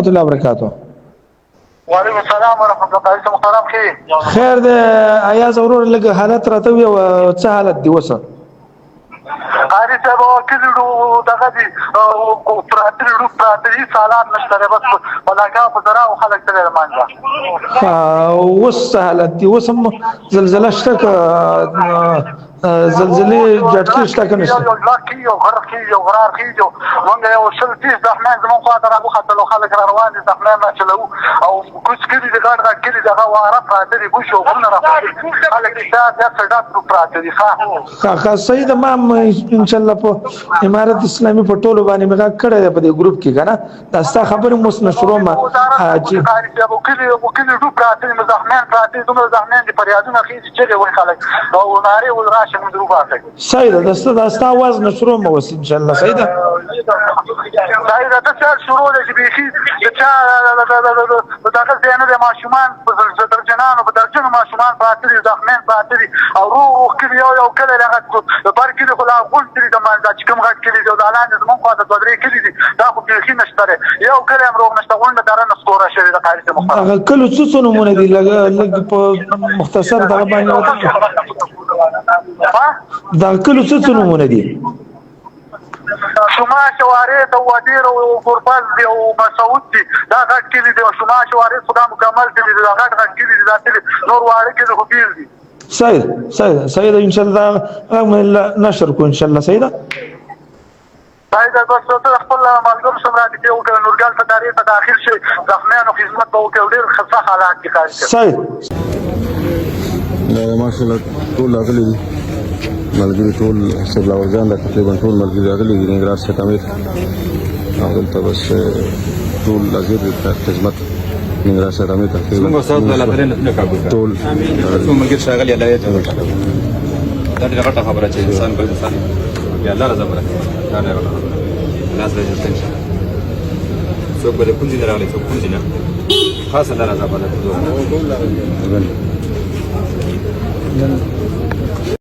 ورحمۃ اللہ وبرکاتہ. وعلیکم السلام ورحمۃ اللہ. قاری صاحب محترم کې خیر دی ایاز ورور لږ حالت راته وي څه حالت دی اوس؟ قاری صاحب کلیډو دغه دي پراته دي سالات نشته دی بس بلاګا په ذرا او خلک ترې مانځه. اوس څه حالت دی؟ اوس هم زلزله شته که زلزلې جټکې شته که نشته؟ یو لاک کېږي یو غر کېږي یو غرار کېږي مونږ یو شل تیس دښمن زمونږ خوا ته راوختلو خلک را روان دي دښمن را چلوو او کوڅ کلي دي ګډ ګډ کلي دغه واره پراته دي بوش او غرونه را پراته دي خلک دي دا ډاکټر پراته دي. ښه صحیح ده. ما هم انشاءالله په امارت اسلامي په ټولو باندې مې غږ کړی دی په دې ګروپ کې که نه دا ستا خبرې مو اوس نشروم کلي ډوب پراته دي زخمیان پراته دي دومره زخمیان دي فریادونه خېږي چغې وایي خلک او نارې وایي راشه موږ وباسئ. صحیح ده دا ستا آواز نشروم اوس انشاءالله. صحیح ده صحیح ده. ته څه شروع دی چې بیخي د چا دغه ځای نه دی ماشومان په درجنانو په درجنو ماشومان پراته دي زخمیان پراته دي او روغ کلي یو کلی هغه بر کلي خو لا غونډ کلي د منځه چې کوم غټ کلي دي او دا لاندې زمونږ خوا ته دوه درې کلي دي دا خو بیخي نشته دی یو کلی هم روغ نشته غونډه دره نه سکوره شوې ده. قاري صاحب محترم هغه کلو څه نومونه دي لږ په مختصر دغه باندې دا کلو څه نومونه دي؟ شما شوارې د ودیر او ګوربز او مسعود دي دا غټ کلي دي او شما شوارې خدا مکمل کلي دي دا غټ کلي دي دا نور واړه کلي خو بیل دي. صحیح ده انشاءالله نشر کو انشاءالله. صحیح ده صحیح ده. بس ته خپل ملګرو سره رابطې وکړه نورګل ته دارې ته داخل شي زخمیانو خدمت به وکړي ډېر ښه حالات دي. قاري صاحب صحیح ماشاءالله ټول راغلي دي ملګري ټول حسب لاورجان دا تقریبا ټول ملګري راغلي دي ننګرهار څخه امیر او دلته بس ټول حاضر دي خدمت ننګرهار څخه امیر تقریبا ټول ملګري ښاغلي الله یې دا ډېره غټه خبره چې انسان بل انسان یا الله رضا برکړي دا ډېره غټه خبره لاس راځي ټینشن څوک به د کوم ځای نه راغلی څوک کوم ځای نه خاص الله رضا برکړي